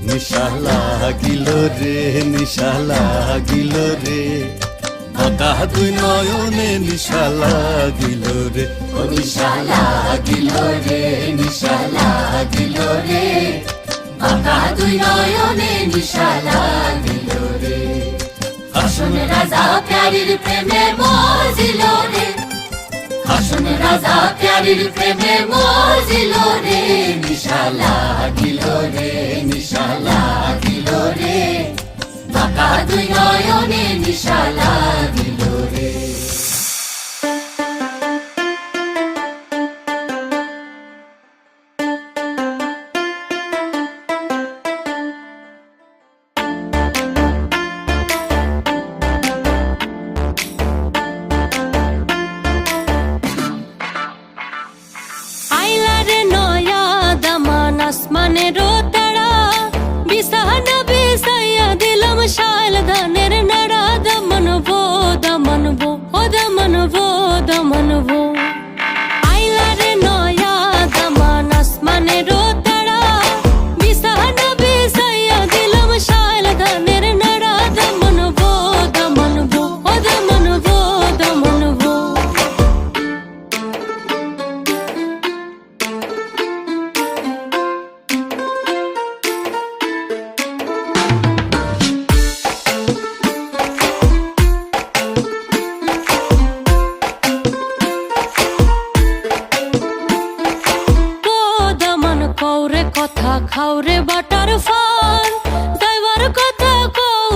নিশা লাগিল রে নিশা লাগিল রে বাঁকা দুই নয়নে নিশা লাগিল রে ও নিশা লাগিল রে নিশা লাগিল রে বাঁকা দুই নয়নে নিশা লাগিল রে হাসন রাজা প্যারির প্রেমে মজিল রে হাসন রাজা প্যারির প্রেমে মজিল রে নিশা লাগিল রে নিশা লাগিল রে বাঁকা দুই নয়নে নিশা লাগিল রে আসমানেরও তারা বিছানা বিছাইয়া দিলাম শাল ধানের নাড়া দমনবো দমনবো ও দমনবো দমনবো আইলারে নয়া দামান আসমানেরও তারা বিছানা বিছাইয়া দিলাম শাল ধানের নাড়া দমনবো দমনবো ও দমনবো দমনবো কথা খাওরে বাটার ফান যাইবার কথা কও